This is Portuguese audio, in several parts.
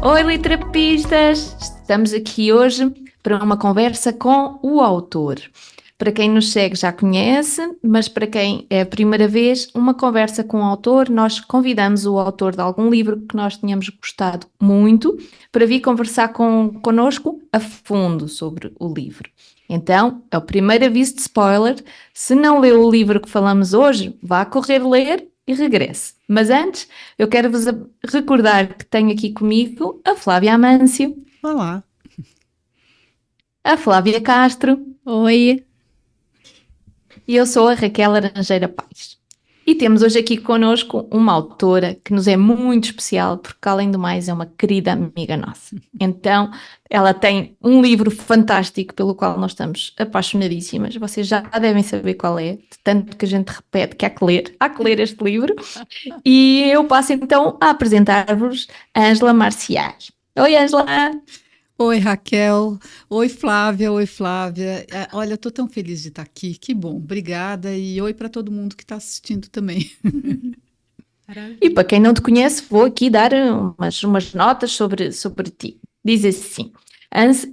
Oi, literapistas! Estamos aqui hoje para uma conversa com o autor. Para quem nos segue já conhece, mas para quem é a primeira vez, uma conversa com o autor, nós convidamos o autor de algum livro que nós tenhamos gostado muito para vir conversar connosco a fundo sobre o livro. Então, é o primeiro aviso de spoiler. Se não leu o livro que falamos hoje, vá correr ler e regresse. Mas antes, eu quero vos recordar que tenho aqui comigo a Flávia Amâncio, Olá. a Flávia Castro Oi. e eu sou a Raquel Laranjeira Paes. E temos hoje aqui connosco uma autora que nos é muito especial, porque além do mais é uma querida amiga nossa. Então, ela tem um livro fantástico pelo qual nós estamos apaixonadíssimas. Vocês já devem saber qual é, de tanto que a gente repete que há que ler este livro. E eu passo então a apresentar-vos a Ângela Marciais. Oi, Ângela! Oi, Raquel. Oi, Flávia. Oi, Flávia. Olha, eu tô tão feliz de estar aqui. Que bom. Obrigada. E oi para todo mundo que está assistindo também. E para quem não te conhece, vou aqui dar umas notas sobre ti. Diz assim: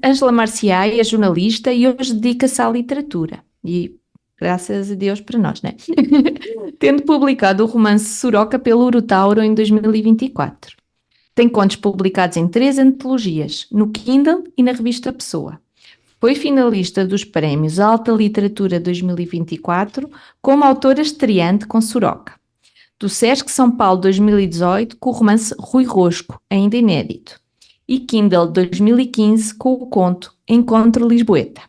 Ângela Marciais é jornalista e hoje dedica-se à literatura. E graças a Deus para nós, né? Tendo publicado o romance Soroca pelo Urutauro em 2024. Tem contos publicados em 3 antologias, no Kindle e na revista Pessoa. Foi finalista dos prémios Alta Literatura 2024 como autora estreante com Soroca. Do Sesc São Paulo 2018 com o romance Rui Rosco, ainda inédito. E Kindle 2015 com o conto Encontro Lisboeta.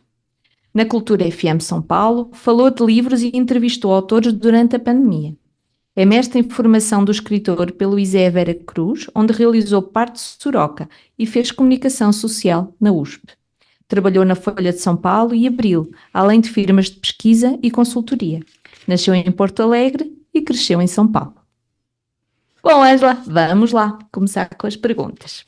Na Cultura FM São Paulo, falou de livros e entrevistou autores durante a pandemia. É mestre em formação do escritor pelo ISE Vera Cruz, onde realizou parte de Soroca e fez comunicação social na USP. Trabalhou na Folha de São Paulo e Abril, além de firmas de pesquisa e consultoria. Nasceu em Porto Alegre e cresceu em São Paulo. Bom, Ângela, vamos lá começar com as perguntas.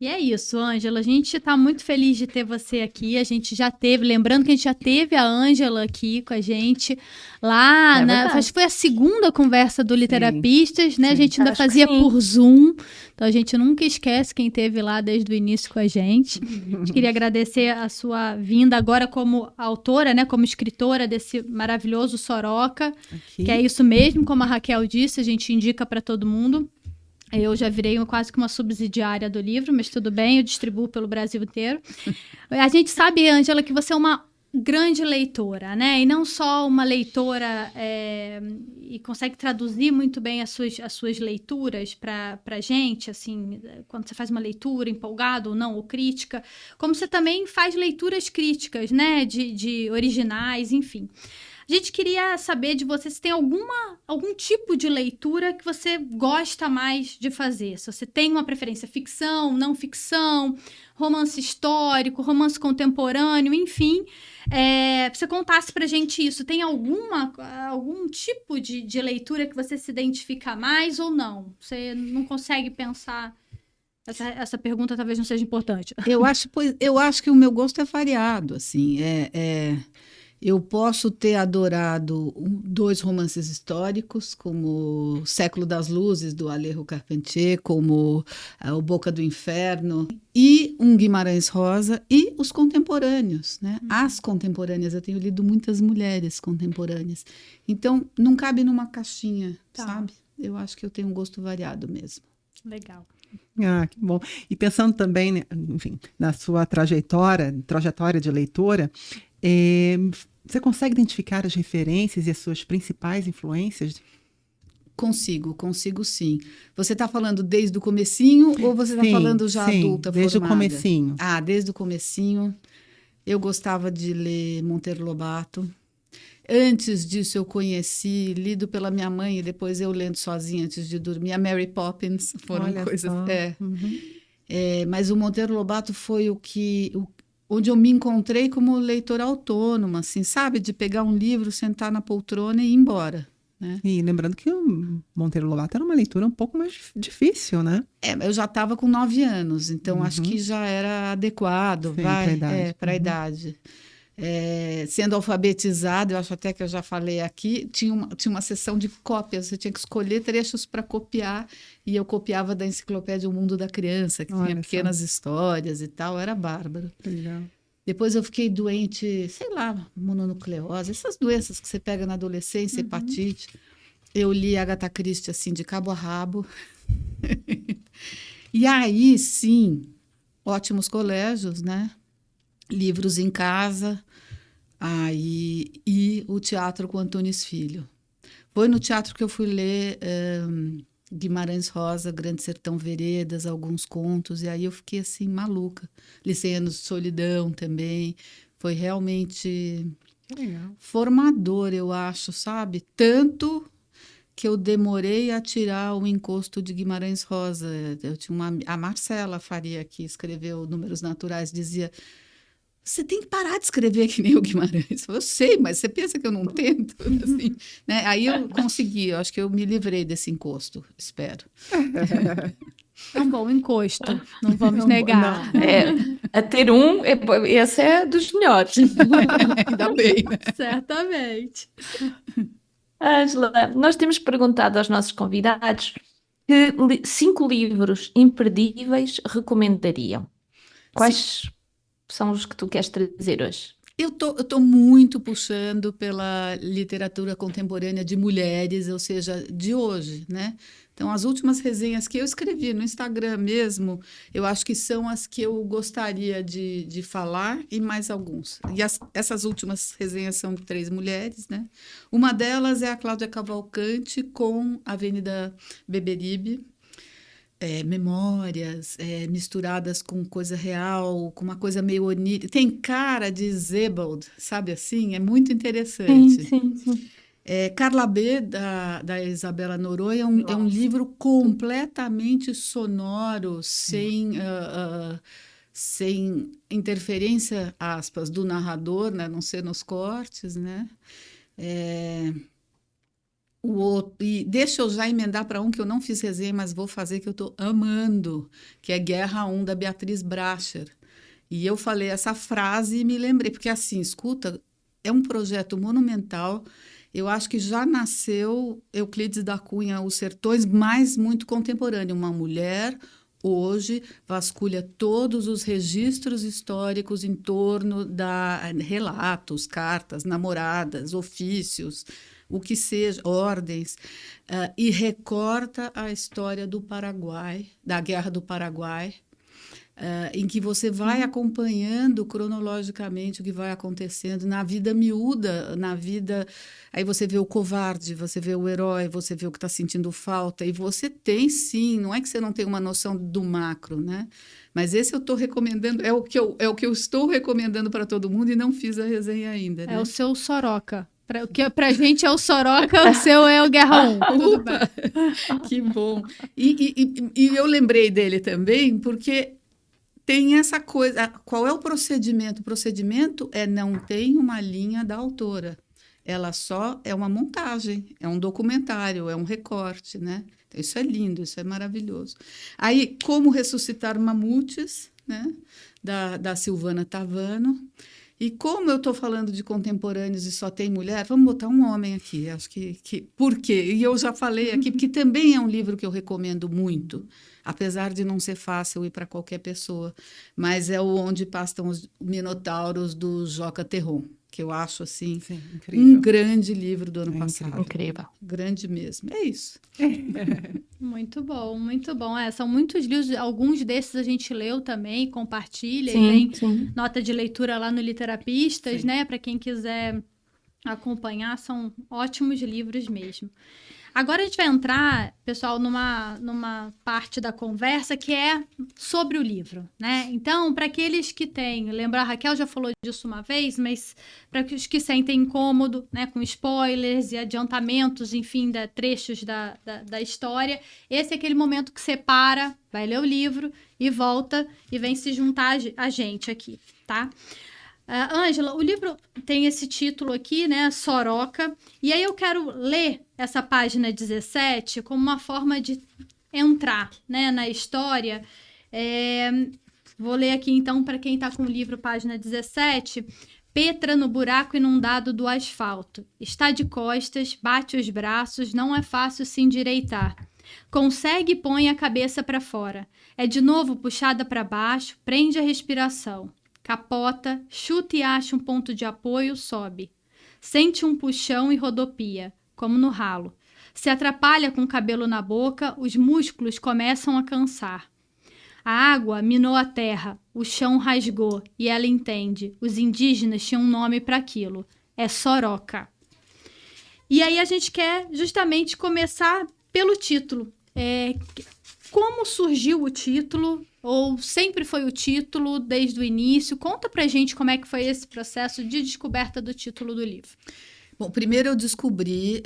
E é isso, Ângela. A gente está muito feliz de ter você aqui. A gente já teve, lembrando que a gente já teve a Ângela aqui com a gente lá, acho que foi a segunda conversa do Literapistas, né? Sim, a gente ainda fazia por Zoom, então a gente nunca esquece quem esteve lá desde o início com a gente. A gente queria agradecer a sua vinda agora como autora, né? Como escritora desse maravilhoso Soroca, que é isso mesmo, como a Raquel disse, a gente indica para todo mundo. Eu já virei quase que uma subsidiária do livro, mas tudo bem, eu distribuo pelo Brasil inteiro. A gente sabe, Ângela, que você é uma grande leitora, né? E não só uma leitora e consegue traduzir muito bem as suas leituras para a gente, assim, quando você faz uma leitura empolgada ou não, ou crítica, como você também faz leituras críticas, né? De originais, enfim. A gente queria saber de você se tem algum tipo de leitura que você gosta mais de fazer. Se você tem uma preferência, ficção, não ficção, romance histórico, romance contemporâneo, enfim. Se você contasse pra gente isso, tem algum tipo de leitura que você se identifica mais ou não? Você não consegue pensar... Essa pergunta talvez não seja importante. Eu acho que o meu gosto é variado, assim. Eu posso ter adorado 2 romances históricos, como Século das Luzes, do Alejo Carpentier, como O Boca do Inferno, e um Guimarães Rosa, e os contemporâneos, né? As contemporâneas, eu tenho lido muitas mulheres contemporâneas. Então, não cabe numa caixinha, sabe? Eu acho que eu tenho um gosto variado mesmo. Legal. Ah, que bom. E pensando também, né, enfim, na sua trajetória de leitora, você consegue identificar as referências e as suas principais influências? Consigo sim. Você está falando desde o comecinho ou você está falando já adulta, desde formada? O comecinho. Desde o comecinho. Eu gostava de ler Monteiro Lobato. Antes disso, eu conheci, lido pela minha mãe, e depois eu lendo sozinha antes de dormir, a Mary Poppins. Foram Olha coisas... só. Mas o Monteiro Lobato foi onde eu me encontrei como leitora autônoma, assim, sabe? De pegar um livro, sentar na poltrona e ir embora. Né? E lembrando que o Monteiro Lobato era uma leitura um pouco mais difícil, né? Eu já estava com 9 anos, então acho que já era adequado. Sim, para a idade. Para a idade. Sendo alfabetizado, eu acho até que eu já falei aqui, tinha uma sessão de cópias, você tinha que escolher trechos para copiar, e eu copiava da enciclopédia O Mundo da Criança, que tinha pequenas histórias e tal, era bárbaro. Legal. Depois eu fiquei doente, sei lá, mononucleose, essas doenças que você pega na adolescência, hepatite. Eu li Agatha Christie assim, de cabo a rabo. E aí, sim, ótimos colégios, né? Livros em casa, e o teatro com Antunes Filho. Foi no teatro que eu fui ler Guimarães Rosa, Grande Sertão Veredas, alguns contos, e aí eu fiquei assim, maluca. Li 100 Anos de Solidão também. Foi realmente formador, eu acho, sabe? Tanto que eu demorei a tirar o encosto de Guimarães Rosa. Eu tinha a Marcela Faria, que escreveu Números Naturais, dizia: você tem que parar de escrever que nem o Guimarães. Eu sei, mas você pensa que eu não tento? Assim, né? Aí eu consegui, eu acho que eu me livrei desse encosto, espero. É um bom encosto, não vamos negar. A ter esse é dos melhores. Ainda bem, né? Certamente. Ângela, nós temos perguntado aos nossos convidados que 5 livros imperdíveis recomendariam. Quais são os que tu queres trazer hoje? Eu tô muito puxando pela literatura contemporânea de mulheres, ou seja, de hoje, né? Então, as últimas resenhas que eu escrevi no Instagram mesmo, eu acho que são as que eu gostaria de falar, e mais alguns. E essas últimas resenhas são de 3 mulheres, né? Uma delas é a Cláudia Cavalcante com a Avenida Beberibe. Memórias misturadas com coisa real, com uma coisa meio onírica. Tem cara de Sebald, sabe assim? É muito interessante. Sim. Carla B, da Isabela Noronha, é um livro completamente sonoro, sem interferência, aspas, do narrador, né? A não ser nos cortes, né? O outro, e deixa eu já emendar para um que eu não fiz resenha, mas vou fazer, que eu estou amando, que é Guerra 1, da Beatriz Bracher. E eu falei essa frase e me lembrei, porque assim, escuta, é um projeto monumental. Eu acho que já nasceu Euclides da Cunha, Os Sertões, mas muito contemporâneo. Uma mulher hoje vasculha todos os registros históricos em torno da relatos, cartas, namoradas, ofícios, o que seja, ordens, e recorta a história do Paraguai, da Guerra do Paraguai, em que você vai acompanhando cronologicamente o que vai acontecendo na vida miúda, na vida... Aí você vê o covarde, você vê o herói, você vê o que está sentindo falta, e você tem, sim, não é que você não tem uma noção do macro, né? Mas esse eu estou recomendando, é o que eu estou recomendando para todo mundo, e não fiz a resenha ainda, né? É o seu Soroca. Pra gente é o Soroca, o seu é o Guerra 1. Tudo bem. Que bom. E eu lembrei dele também, porque tem essa coisa. Qual é o procedimento? O procedimento não tem uma linha da autora. Ela só é uma montagem, é um documentário, é um recorte, né? Então, isso é lindo, isso é maravilhoso. Aí, Como Ressuscitar Mamutes, né? Da Silvana Tavano. E como eu estou falando de contemporâneos e só tem mulher, vamos botar um homem aqui. Acho que por quê? E eu já falei aqui, porque também é um livro que eu recomendo muito, apesar de não ser fácil ir para qualquer pessoa. Mas é o Onde Pastam os Minotauros, do Joca Terron, que eu acho, assim, sim, incrível. Um grande livro do ano passado. Incrível. Grande mesmo. É isso. Muito bom, muito bom. São muitos livros, alguns desses a gente leu também, compartilha, Sim, e tem sim. nota de leitura lá no Literapistas, Sim. né? Para quem quiser acompanhar, são ótimos livros mesmo. Agora a gente vai entrar, pessoal, numa parte da conversa que é sobre o livro, né? Então, para aqueles que têm... Lembrar, a Raquel já falou disso uma vez, mas para os que sentem incômodo, né, com spoilers e adiantamentos, enfim, trechos da história, esse é aquele momento que você para, vai ler o livro e volta e vem se juntar a gente aqui, tá? Ângela, o livro tem esse título aqui, né, Soroca, e aí eu quero ler essa página 17 como uma forma de entrar, né, na história. Vou ler aqui, então, para quem está com o livro, página 17, Petra no buraco inundado do asfalto. Está de costas, bate os braços, não é fácil se endireitar. Consegue e põe a cabeça para fora. É de novo puxada para baixo, prende a respiração. Capota, chuta e acha um ponto de apoio, sobe. Sente um puxão e rodopia, como no ralo. Se atrapalha com o cabelo na boca, os músculos começam a cansar. A água minou a terra, o chão rasgou, e ela entende. Os indígenas tinham um nome para aquilo. É soroca. E aí a gente quer justamente começar pelo título. Como surgiu o título? Ou sempre foi o título desde o início? Conta pra gente como é que foi esse processo de descoberta do título do livro. Bom, primeiro eu descobri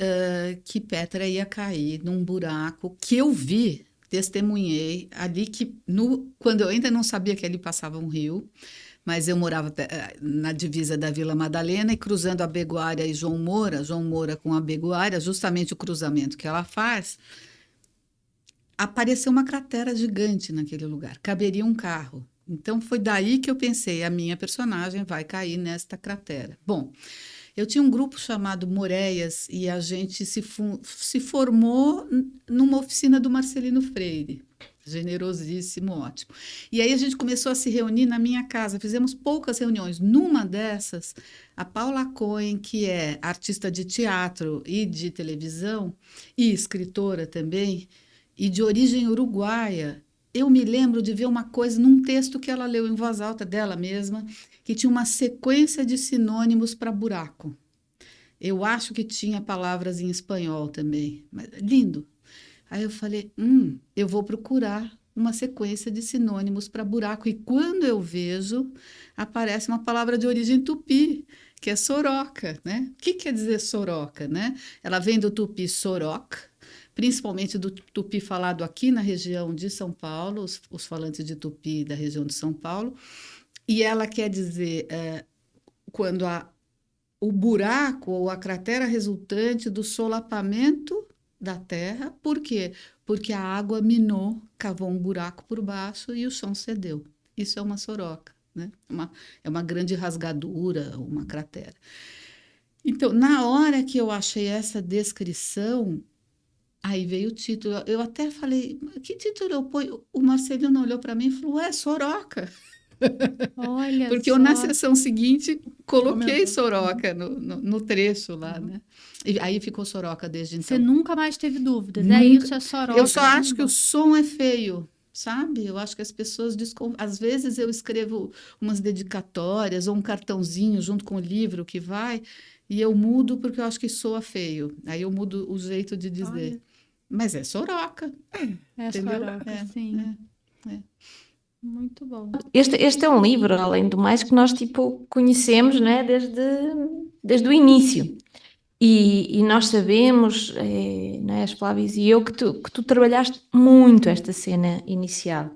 que Petra ia cair num buraco que eu vi, testemunhei, ali quando eu ainda não sabia que ali passava um rio, mas eu morava na divisa da Vila Madalena e cruzando a Beguária e João Moura com a Beguária, justamente o cruzamento que ela faz, apareceu uma cratera gigante naquele lugar, caberia um carro. Então foi daí que eu pensei, a minha personagem vai cair nesta cratera. Bom, eu tinha um grupo chamado Moreias e a gente se formou numa oficina do Marcelino Freire. Generosíssimo, ótimo. E aí a gente começou a se reunir na minha casa, fizemos poucas reuniões. Numa dessas, a Paula Cohen, que é artista de teatro e de televisão, e escritora também, e de origem uruguaia, eu me lembro de ver uma coisa num texto que ela leu em voz alta dela mesma, que tinha uma sequência de sinônimos para buraco. Eu acho que tinha palavras em espanhol também, mas lindo. Aí eu falei, eu vou procurar uma sequência de sinônimos para buraco. E quando eu vejo, aparece uma palavra de origem tupi, que é soroca, né? O que quer dizer soroca, né? Ela vem do tupi soroc, principalmente do tupi falado aqui na região de São Paulo, os falantes de tupi da região de São Paulo, e ela quer dizer quando o buraco ou a cratera resultante do solapamento da terra. Por quê? Porque a água minou, cavou um buraco por baixo e o chão cedeu. Isso é uma soroca, né? É uma grande rasgadura, uma cratera. Então, na hora que eu achei essa descrição, aí veio o título. Eu até falei, que título eu ponho? O Marcelino olhou para mim e falou, soroca. Olha Porque só. eu, na sessão seguinte, coloquei soroca no trecho lá, né? E aí ficou soroca desde então. Você nunca mais teve dúvidas, Nunca. Isso, é soroca. Eu só acho que o som é feio, sabe? Eu acho que as pessoas às vezes eu escrevo umas dedicatórias ou um cartãozinho junto com o livro que vai, e eu mudo porque eu acho que soa feio. Aí eu mudo o jeito de dizer. Olha. Mas é soroca. É entendeu? soroca, sim. É. Muito bom. Este é um livro, além do mais, que nós conhecemos, né, desde o início. E nós sabemos, né, as Flávias e eu, que tu trabalhaste muito esta cena inicial.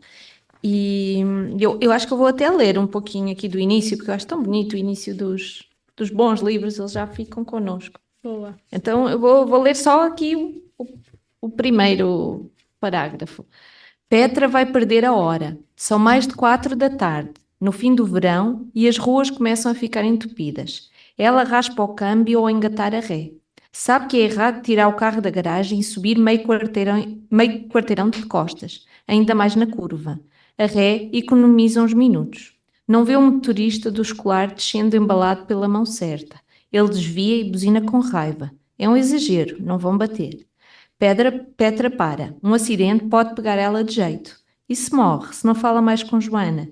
E eu acho que eu vou até ler um pouquinho aqui do início, porque eu acho tão bonito o início dos bons livros, eles já ficam connosco. Boa. Então eu vou ler só aqui o primeiro parágrafo. Petra vai perder a hora. São mais de 4 da tarde, no fim do verão, e as ruas começam a ficar entupidas. Ela raspa o câmbio ao engatar a ré. Sabe que é errado tirar o carro da garagem e subir meio quarteirão de costas, ainda mais na curva. A ré economiza uns minutos. Não vê o motorista do escolar descendo embalado pela mão certa. Ele desvia e buzina com raiva. É um exagero, não vão bater. Petra para. Um acidente pode pegar ela de jeito. E se morre, se não fala mais com Joana?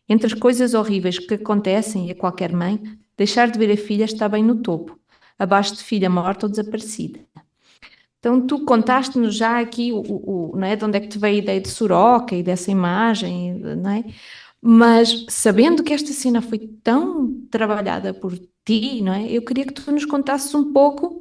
Entre as coisas horríveis que acontecem a qualquer mãe, deixar de ver a filha está bem no topo, abaixo de filha morta ou desaparecida. Então tu contaste-nos já aqui não é, de onde é que te veio a ideia de soroca e dessa imagem, não é? Mas sabendo que esta cena foi tão trabalhada por ti, não é? Eu queria que tu nos contasses um pouco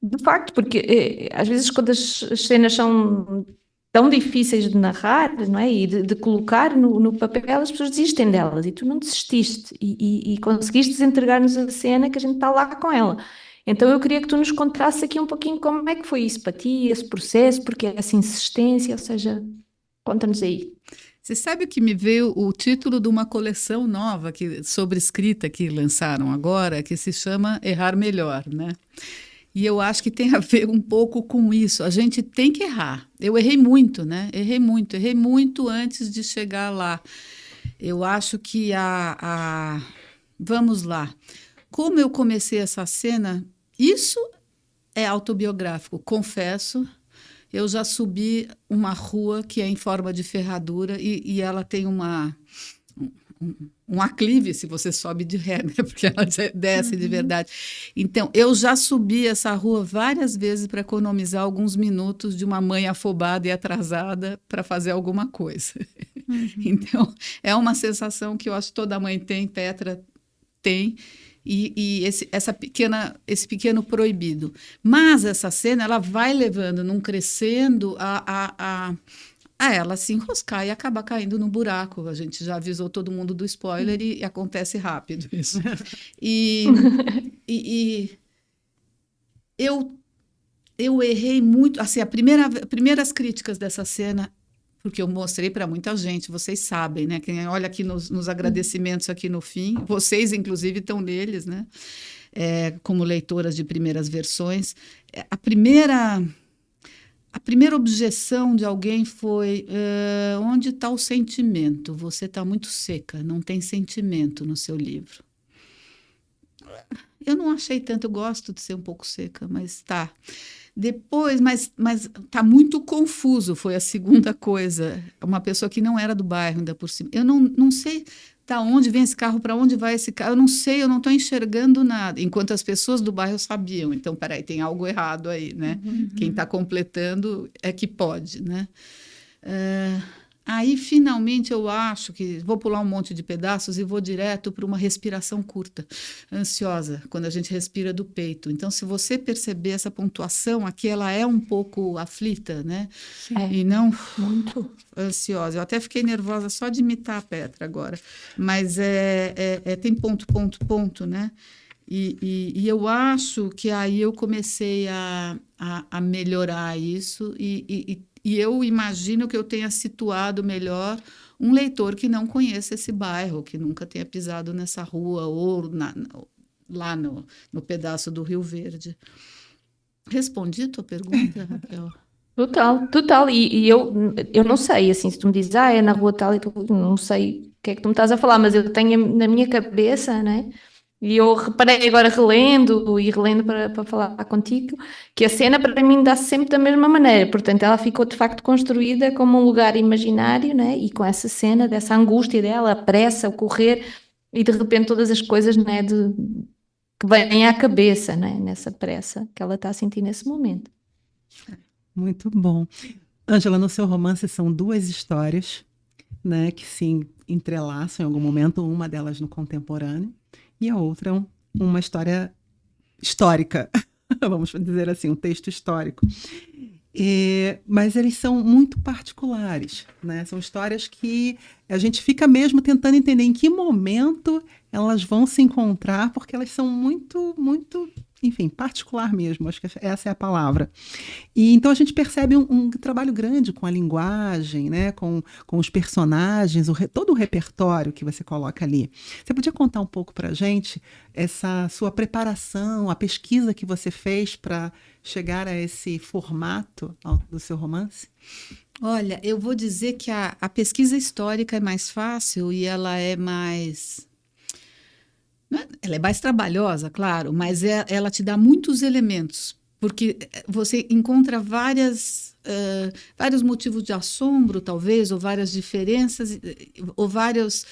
de facto, porque às vezes quando as cenas são tão difíceis de narrar, não é? E de colocar no papel, as pessoas desistem delas, e tu não desististe, e conseguiste entregar-nos a cena que a gente está lá com ela. Então eu queria que tu nos contasses aqui um pouquinho como é que foi isso para ti, esse processo, porque essa insistência, ou seja, conta-nos aí. Você sabe o que me veio? O título de uma coleção nova sobre escrita que lançaram agora, que se chama Errar Melhor, né? E eu acho que tem a ver um pouco com isso. A gente tem que errar. Eu errei muito, né? Errei muito antes de chegar lá. Eu acho que Vamos lá. Como eu comecei essa cena, isso é autobiográfico, confesso. Eu já subi uma rua que é em forma de ferradura e ela tem um aclive se você sobe de ré, né? Porque ela desce de verdade. Então, eu já subi essa rua várias vezes para economizar alguns minutos de uma mãe afobada e atrasada para fazer alguma coisa. Então, é uma sensação que eu acho que toda mãe tem, Petra tem, e esse pequeno proibido. Mas essa cena, ela vai levando, num crescendo, a ela se enroscar e acabar caindo no buraco. A gente já avisou todo mundo do spoiler e acontece rápido isso. E eu errei muito. Assim, primeiras críticas dessa cena, porque eu mostrei para muita gente, vocês sabem, né? Quem olha aqui nos agradecimentos aqui no fim, vocês, inclusive, estão neles, né? Como leitoras de primeiras versões. A primeira objeção de alguém foi: onde está o sentimento? Você está muito seca, não tem sentimento no seu livro. Eu não achei tanto, eu gosto de ser um pouco seca, mas tá. Depois, mas tá muito confuso, foi a segunda coisa. Uma pessoa que não era do bairro, ainda por cima. Eu não sei da onde vem esse carro, para onde vai esse carro, eu não sei, eu não estou enxergando nada. Enquanto as pessoas do bairro sabiam. Então, peraí, tem algo errado aí, né? Quem está completando é que pode, né? Aí, finalmente, eu acho que vou pular um monte de pedaços e vou direto para uma respiração curta, ansiosa, quando a gente respira do peito. Então, se você perceber essa pontuação aqui, ela é um pouco aflita, né? E não muito ansiosa. Eu até fiquei nervosa só de imitar a Petra agora. Mas tem ponto, né? E eu acho que aí eu comecei a melhorar isso e eu imagino que eu tenha situado melhor um leitor que não conheça esse bairro, que nunca tenha pisado nessa rua ou lá no pedaço do Rio Verde. Respondi a tua pergunta, Raquel? Total. E eu não sei, assim, se tu me dizes, é na rua tal, e tu, não sei o que é que tu me estás a falar, mas eu tenho na minha cabeça, né? E eu reparei agora relendo para falar contigo, que a cena para mim dá-se sempre da mesma maneira, portanto ela ficou de facto construída como um lugar imaginário, né? E com essa cena, dessa angústia dela, a pressa, o correr, e de repente todas as coisas, né, que vêm à cabeça, né? Nessa pressa que ela está a sentir nesse momento. Muito bom. Ângela, no seu romance são duas histórias, né, que se entrelaçam em algum momento, uma delas no contemporâneo, e a outra uma história histórica, vamos dizer assim, um texto histórico. Mas eles são muito particulares, né? São histórias que a gente fica mesmo tentando entender em que momento elas vão se encontrar, porque elas são muito, muito, enfim, particular mesmo, acho que essa é a palavra. E então a gente percebe um trabalho grande com a linguagem, né? com os personagens, todo o repertório que você coloca ali. Você podia contar um pouco para a gente essa sua preparação, a pesquisa que você fez para chegar a esse formato do seu romance? Olha, eu vou dizer que a pesquisa histórica é mais fácil e ela é mais... Ela é mais trabalhosa, claro, mas ela te dá muitos elementos, porque você encontra vários motivos de assombro, talvez, ou várias diferenças, ou várias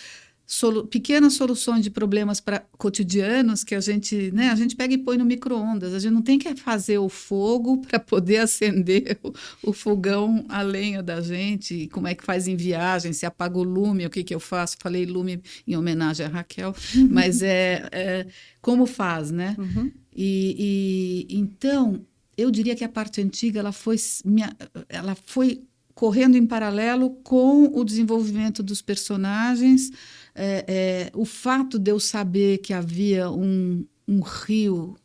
pequenas soluções de problemas cotidianos que a gente pega e põe no micro-ondas. A gente não tem que fazer o fogo para poder acender o fogão, a lenha da gente, como é que faz em viagem, se apaga o lume, o que eu faço? Falei lume em homenagem a Raquel, mas como faz, né? Uhum. Então, eu diria que a parte antiga ela foi correndo em paralelo com o desenvolvimento dos personagens. O fato de eu saber que havia um rio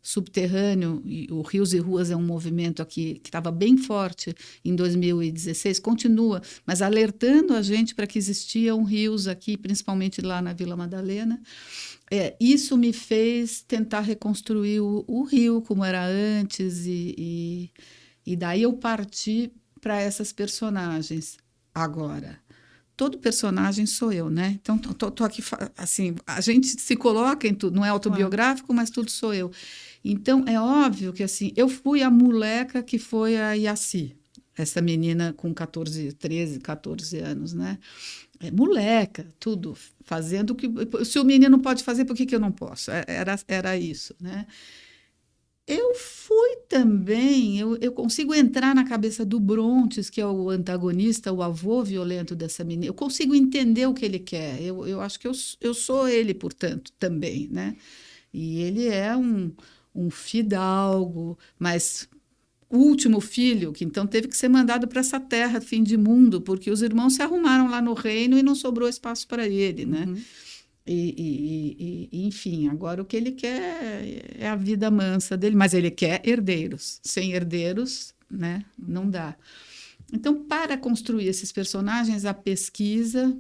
subterrâneo, e o Rios e Ruas é um movimento aqui que estava bem forte em 2016, continua, mas alertando a gente para que existiam rios aqui, principalmente lá na Vila Madalena. Isso me fez tentar reconstruir o Rio como era antes, e daí eu parti para essas personagens. Agora, todo personagem sou eu, né? Então, tô aqui, assim, a gente se coloca em tudo, não é autobiográfico, mas tudo sou eu. Então, é óbvio que, assim, eu fui a moleca que foi a Yaci, essa menina com 13, 14 anos, né? Moleca, tudo, fazendo o que... Se o menino pode fazer, por que eu não posso? Era isso, né? Eu fui também, eu consigo entrar na cabeça do Brontes, que é o antagonista, o avô violento dessa menina. Eu consigo entender o que ele quer. Eu acho que eu sou ele, portanto, também, né? E ele é um fidalgo, mas o último filho, que então teve que ser mandado para essa terra, fim de mundo, porque os irmãos se arrumaram lá no reino e não sobrou espaço para ele, né? Enfim, agora o que ele quer é a vida mansa dele, mas ele quer herdeiros. Sem herdeiros, né, não dá. Então, para construir esses personagens, a pesquisa...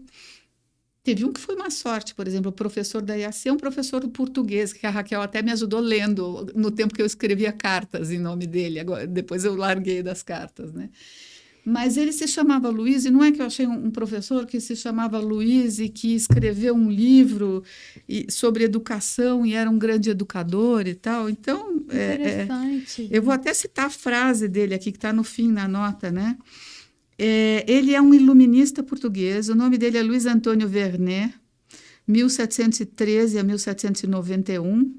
Teve um que foi uma sorte, por exemplo, o professor da IAC é um professor de português, que a Raquel até me ajudou lendo no tempo que eu escrevia cartas em nome dele. Agora, depois eu larguei das cartas, né? Mas ele se chamava Luiz, e não é que eu achei um professor que se chamava Luiz e que escreveu um livro sobre educação e era um grande educador e tal. Então, interessante. Eu vou até citar a frase dele aqui, que está no fim, na nota, né? Ele é um iluminista português, o nome dele é Luiz Antônio Vernet, 1713 a 1791,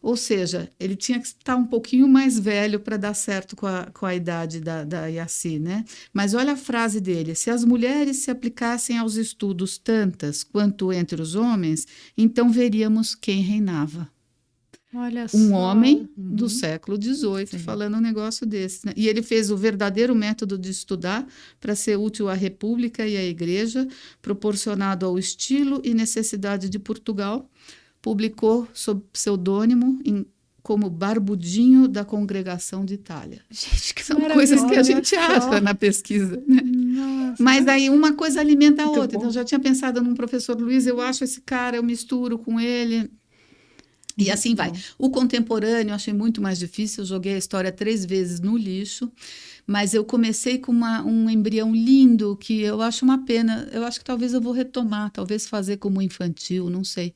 ou seja, ele tinha que estar um pouquinho mais velho para dar certo com a idade da Yaci, né? Mas olha a frase dele: se as mulheres se aplicassem aos estudos tantas quanto entre os homens, então veríamos quem reinava. Olha só. Um homem do século XVIII falando um negócio desse, né? E ele fez o verdadeiro método de estudar para ser útil à República e à Igreja, proporcionado ao estilo e necessidade de Portugal. Publicou sob pseudônimo como Barbudinho da Congregação de Itália. Gente, que são coisas que a gente acha na pesquisa, né? Mas aí uma coisa alimenta a outra. Então, eu já tinha pensado num professor Luiz, eu acho esse cara, eu misturo com ele... E assim vai. O contemporâneo eu achei muito mais difícil, eu joguei a história 3 vezes no lixo, mas eu comecei com um embrião lindo, que eu acho uma pena, eu acho que talvez eu vou retomar, talvez fazer como infantil, não sei.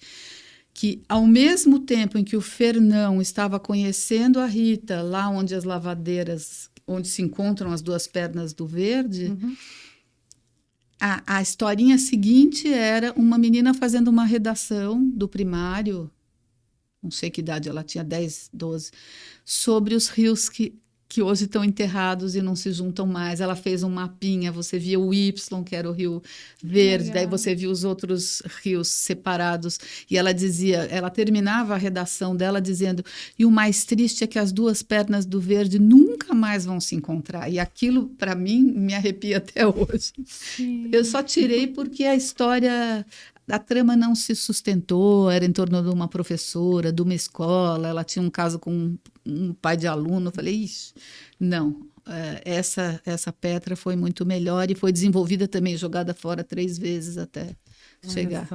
Que ao mesmo tempo em que o Fernão estava conhecendo a Rita, lá onde as lavadeiras, onde se encontram as 2 pernas do verde... A historinha seguinte era uma menina fazendo uma redação do primário, não sei que idade ela tinha, 10, 12, sobre os rios que hoje estão enterrados e não se juntam mais. Ela fez um mapinha, você via o Y, que era o Rio Verde, daí você via os outros rios separados, e ela terminava a redação dela dizendo: e o mais triste é que as 2 pernas do verde nunca mais vão se encontrar. E aquilo, para mim, me arrepia até hoje. Sim. Eu só tirei porque a história... A trama não se sustentou, era em torno de uma professora, de uma escola, ela tinha um caso com um pai de aluno. Eu falei, ixi, não, essa Petra foi muito melhor e foi desenvolvida também, jogada fora 3 vezes até chegar.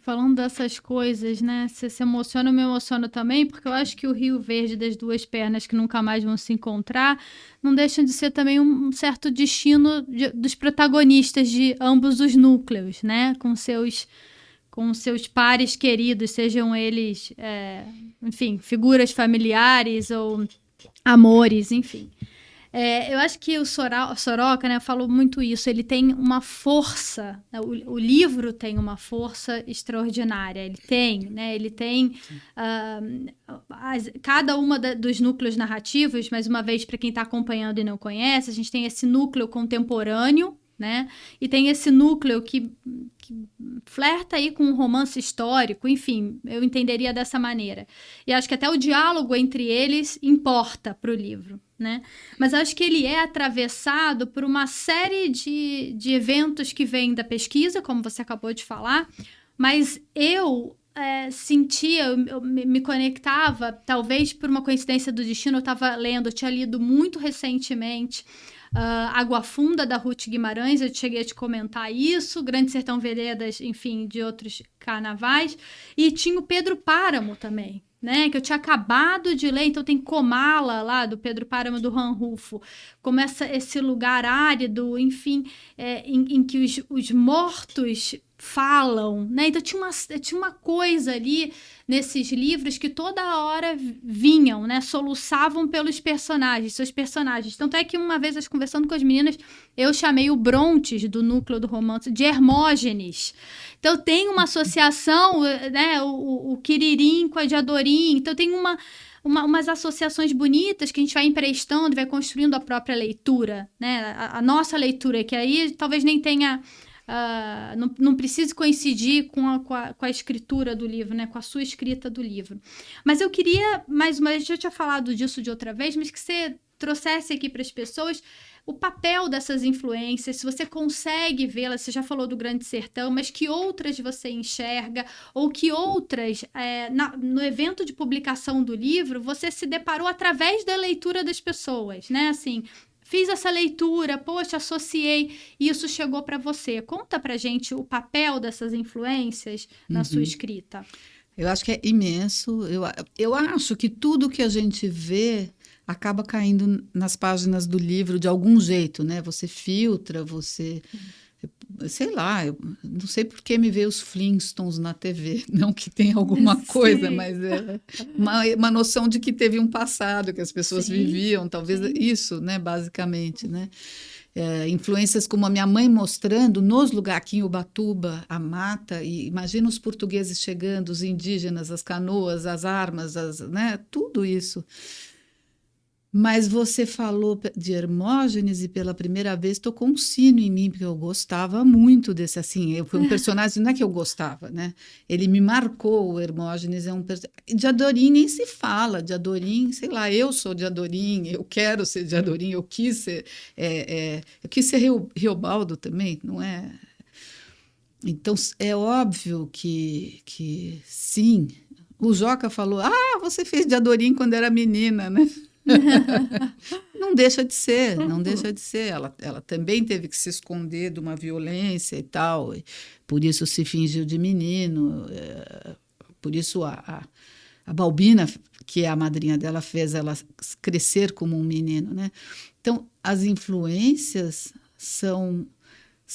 Falando dessas coisas, né? Você se emociona, eu me emociono também, porque eu acho que o Rio Verde das 2 pernas que nunca mais vão se encontrar não deixa de ser também um certo destino dos protagonistas de ambos os núcleos, né? Com seus pares queridos, sejam eles, enfim, figuras familiares ou amores, enfim. Eu acho que o Soroka, né, falou muito isso. Ele tem uma força, né, o livro tem uma força extraordinária. Ele tem cada uma dos núcleos narrativos, mais uma vez, para quem está acompanhando e não conhece, a gente tem esse núcleo contemporâneo, né, e tem esse núcleo que flerta aí com um romance histórico, enfim, eu entenderia dessa maneira. E acho que até o diálogo entre eles importa para o livro, né? Mas acho que ele é atravessado por uma série de eventos que vêm da pesquisa, como você acabou de falar, mas eu sentia, eu me conectava, talvez por uma coincidência do destino, eu tinha lido muito recentemente Água Funda, da Ruth Guimarães, eu cheguei a te comentar isso, Grande Sertão Veredas, enfim, de outros carnavais, e tinha o Pedro Páramo também, né, que eu tinha acabado de ler, então tem Comala lá, do Pedro Páramo, do Juan Rulfo, como esse lugar árido, enfim, em que os mortos falam, né, então tinha uma coisa ali nesses livros que toda hora vinham, né, soluçavam pelos personagens, seus personagens, tanto é que uma vez, conversando com as meninas, eu chamei o Brontes, do núcleo do romance, de Hermógenes. Então tem uma associação, né, o Quiririm com a Diadorim, então tem umas associações bonitas que a gente vai emprestando, vai construindo a própria leitura, né, a nossa leitura, que aí talvez nem tenha... não precise coincidir com a escritura do livro, né? Com a sua escrita do livro. Mas eu queria, mais uma vez, eu já tinha falado disso de outra vez, mas que você trouxesse aqui para as pessoas o papel dessas influências, se você consegue vê-las, você já falou do Grande Sertão, mas que outras você enxerga, ou que outras, no evento de publicação do livro, você se deparou através da leitura das pessoas, né? Assim, fiz essa leitura, poxa, associei, e isso chegou para você. Conta pra gente o papel dessas influências na sua escrita. Eu acho que é imenso. Eu acho que tudo que a gente vê acaba caindo nas páginas do livro de algum jeito, né? Você filtra, sei lá, eu não sei por que me veio os Flintstones na TV, não que tenha alguma coisa, mas é uma noção de que teve um passado, que as pessoas viviam, talvez isso, né, basicamente, né? Influências como a minha mãe mostrando nos lugares aqui em Ubatuba, a mata, e imagina os portugueses chegando, os indígenas, as canoas, as armas, né, tudo isso. Mas você falou de Hermógenes e pela primeira vez tocou um sino em mim, porque eu gostava muito desse, assim, foi um personagem, não é que eu gostava, né? Ele me marcou, o Hermógenes é um personagem... De Adorim nem se fala, de Adorim, sei lá, eu sou de Adorim, eu quero ser de Adorim, eu quis ser Riobaldo também, não é? Então, é óbvio que sim. O Joca falou, você fez de Adorim quando era menina, né? Não deixa de ser, não deixa de ser. Ela também teve que se esconder de uma violência e tal, e por isso se fingiu de menino, por isso a Balbina, que é a madrinha dela, fez ela crescer como um menino, né? Então, as influências são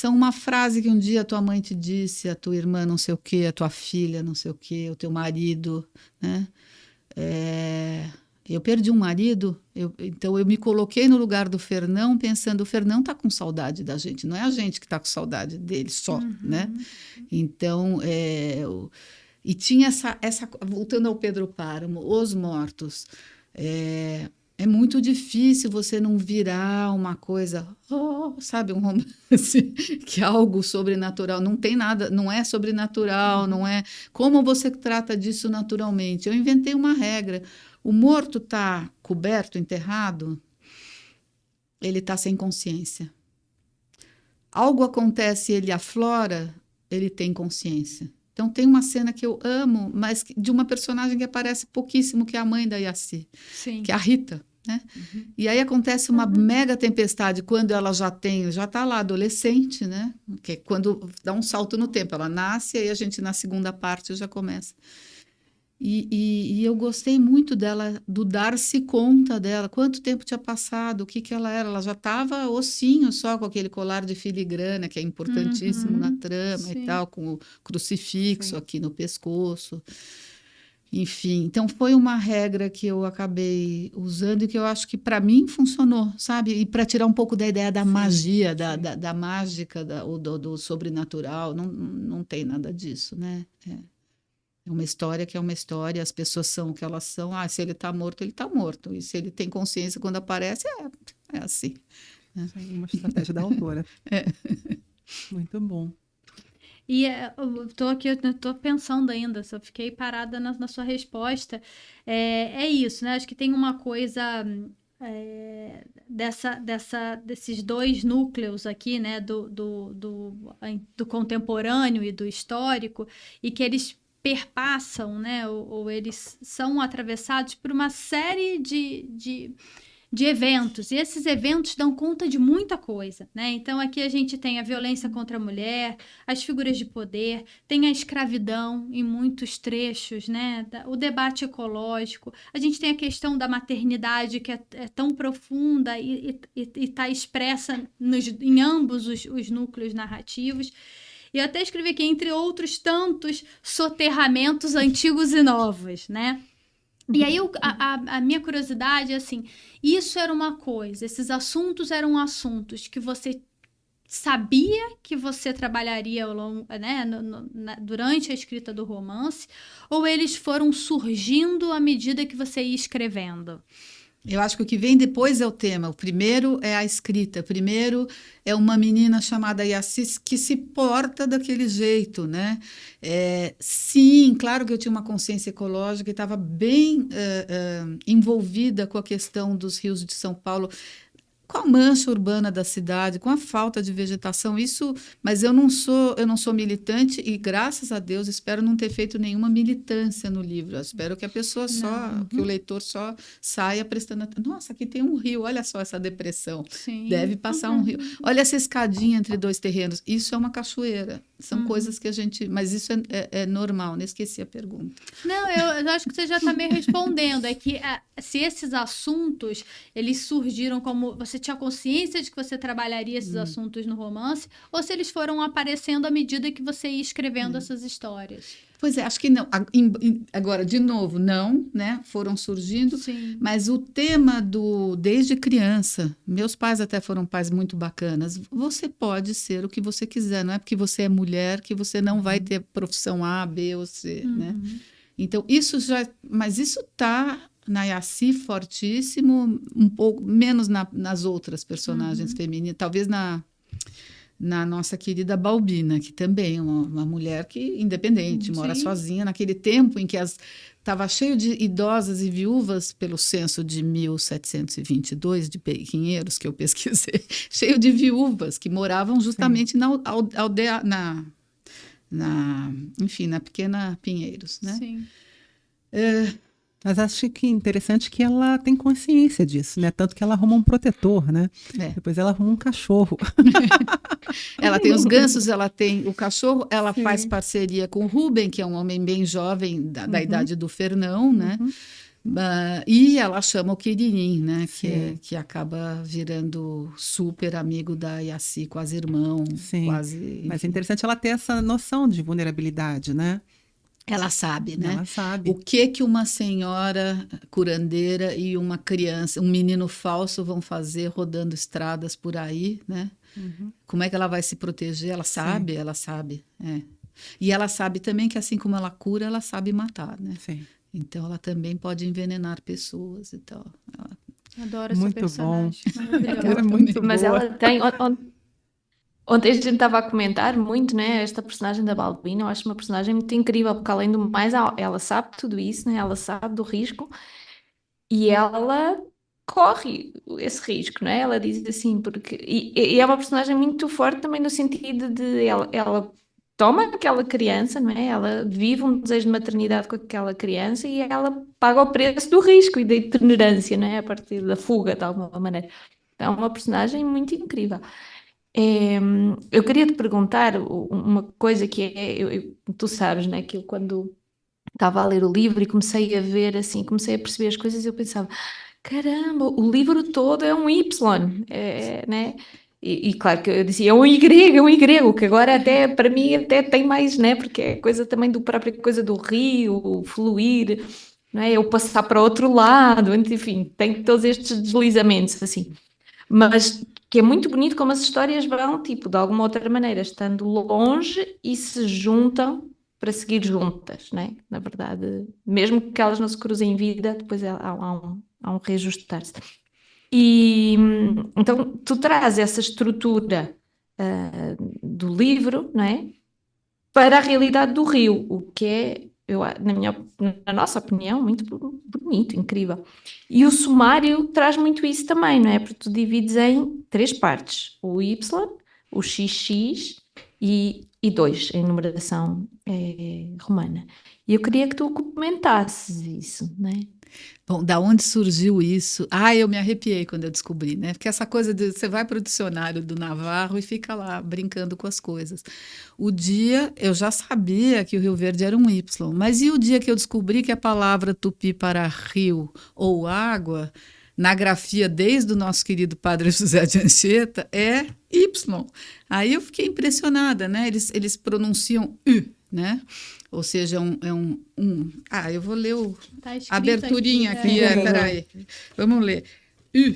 uma frase que um dia a tua mãe te disse, a tua irmã não sei o quê, a tua filha não sei o quê, o teu marido, né? Eu perdi um marido, então eu me coloquei no lugar do Fernão, pensando, o Fernão está com saudade da gente, não é a gente que está com saudade dele só, né? Então, e tinha essa, voltando ao Pedro Páramo, Os Mortos, é muito difícil você não virar uma coisa, sabe, um romance que é algo sobrenatural, não tem nada, não é sobrenatural, não é... Como você trata disso naturalmente? Eu inventei uma regra. O morto está coberto, enterrado, ele está sem consciência. Algo acontece, ele aflora, ele tem consciência. Então, tem uma cena que eu amo, mas de uma personagem que aparece pouquíssimo, que é a mãe da Yaci, que é a Rita, né? E aí acontece uma mega tempestade quando ela já está lá adolescente, né? Que é quando dá um salto no tempo. Ela nasce, aí a gente na segunda parte já começa. E eu gostei muito dela, do dar-se conta dela, quanto tempo tinha passado, o que ela era. Ela já estava ossinho só, com aquele colar de filigrana, que é importantíssimo na trama e tal, com o crucifixo aqui no pescoço. Enfim, então foi uma regra que eu acabei usando e que eu acho que para mim funcionou, sabe? E para tirar um pouco da ideia da magia, da mágica, do sobrenatural, não tem nada disso, né? É uma história que é uma história, as pessoas são o que elas são. Se ele está morto, ele está morto. E se ele tem consciência quando aparece, é assim. Sim, uma estratégia da autora. Muito bom. E eu tô aqui, eu tô pensando ainda, só fiquei parada na sua resposta. É isso, né? Acho que tem uma coisa desses dois núcleos aqui, né? Do contemporâneo e do histórico, e que eles perpassam, né, ou eles são atravessados por uma série de eventos, e esses eventos dão conta de muita coisa, né? Então aqui a gente tem a violência contra a mulher, as figuras de poder, tem a escravidão em muitos trechos, né? O debate ecológico, a gente tem a questão da maternidade que é tão profunda e está expressa em ambos os núcleos narrativos. E eu até escrevi aqui, entre outros tantos soterramentos antigos e novos, né? E aí a minha curiosidade é assim, isso era uma coisa, esses assuntos eram assuntos que você sabia que você trabalharia ao longo, né, durante a escrita do romance, ou eles foram surgindo à medida que você ia escrevendo? Eu acho que o que vem depois é o tema. O primeiro é a escrita. O primeiro é uma menina chamada Yassi que se porta daquele jeito, né? Sim, claro que eu tinha uma consciência ecológica e estava bem envolvida com a questão dos rios de São Paulo, com a mancha urbana da cidade, com a falta de vegetação, mas eu não sou militante e, graças a Deus, espero não ter feito nenhuma militância no livro. Eu espero que a pessoa que o leitor só saia prestando atenção. Nossa, aqui tem um rio, olha só essa depressão. Sim. Deve passar um rio. Olha essa escadinha entre dois terrenos. Isso é uma cachoeira. São coisas que a gente... Mas isso é normal, não esqueci a pergunta. Não, eu acho que você já está me respondendo. É que se esses assuntos, eles surgiram como... Você tinha consciência de que você trabalharia esses assuntos no romance, ou se eles foram aparecendo à medida que você ia escrevendo essas histórias? Pois é, acho que não. Agora, de novo, não, né? Foram surgindo, Sim. Mas o tema desde criança, meus pais até foram pais muito bacanas. Você pode ser o que você quiser, não é porque você é mulher que você não vai ter profissão A, B ou C, né? Então, mas isso está na Yassi fortíssimo, um pouco menos nas outras personagens femininas, talvez na nossa querida Balbina, que também é uma mulher que independente, mora sozinha, naquele tempo em que estava cheio de idosas e viúvas, pelo censo de 1722 de Pinheiros, que eu pesquisei, cheio de viúvas que moravam justamente na aldeia, enfim, na pequena Pinheiros, né? Sim. Mas acho que é interessante que ela tem consciência disso, né? Tanto que ela arruma um protetor, né? Depois ela arruma um cachorro. Ela tem os gansos, ela tem o cachorro, ela faz parceria com o Rubem, que é um homem bem jovem, da idade do Fernão, né? E ela chama o Quiririm, né? Que acaba virando super amigo da Yassi, quase irmão. Sim. Quase, mas é interessante ela ter essa noção de vulnerabilidade, né? Ela sabe, né? Ela sabe. O que uma senhora curandeira e uma criança, um menino falso vão fazer rodando estradas por aí, né? Como é que ela vai se proteger? Ela sabe, ela sabe. E ela sabe também que assim como ela cura, ela sabe matar, né? Sim. Então ela também pode envenenar pessoas e tal. Adoro essa muito personagem. Bom. Ela é muito Mas boa. ela tem... Ontem a gente estava a comentar muito, né, esta personagem da Balbina, eu acho uma personagem muito incrível, porque além do mais, ela sabe tudo isso, né, ela sabe do risco, e ela corre esse risco, né, ela diz assim, porque... E é uma personagem muito forte também no sentido de ela toma aquela criança, não é, ela vive um desejo de maternidade com aquela criança e ela paga o preço do risco e da itinerância, não é, a partir da fuga, de alguma maneira. Então é uma personagem muito incrível. Eu queria te perguntar uma coisa que tu sabes, né, que eu quando estava a ler o livro e comecei a ver assim, comecei a perceber as coisas, eu pensava, caramba, o livro todo é um Y, né? E claro que eu dizia, é um Y, que agora até, para mim, até tem mais, né? Porque é coisa também do própria coisa do rio, o fluir, não é? Eu passar para o outro lado, enfim, tem todos estes deslizamentos, assim. Mas que é muito bonito como as histórias vão, tipo, de alguma outra maneira, estando longe e se juntam para seguir juntas, né? Na verdade, mesmo que elas não se cruzem em vida, depois há um reajustar-se. E então tu traz essa estrutura do livro, não é? Para a realidade do Rio, o que é, na nossa opinião, muito bonito, incrível. E o sumário traz muito isso também, não é? Porque tu divides em 3 partes: o Y, o XX e 2 em numeração romana. E eu queria que tu comentasses isso, né? Bom, da onde surgiu isso? Eu me arrepiei quando eu descobri, né? Porque essa coisa de você vai para o dicionário do Navarro e fica lá brincando com as coisas. Eu já sabia que o Rio Verde era um Y, mas e o dia que eu descobri que a palavra tupi para rio ou água, na grafia desde o nosso querido Padre José de Anchieta, é Y. Aí eu fiquei impressionada, né? Eles pronunciam U, né? Ou seja, eu vou ler a aberturinha aqui. Peraí. Vamos ler. U,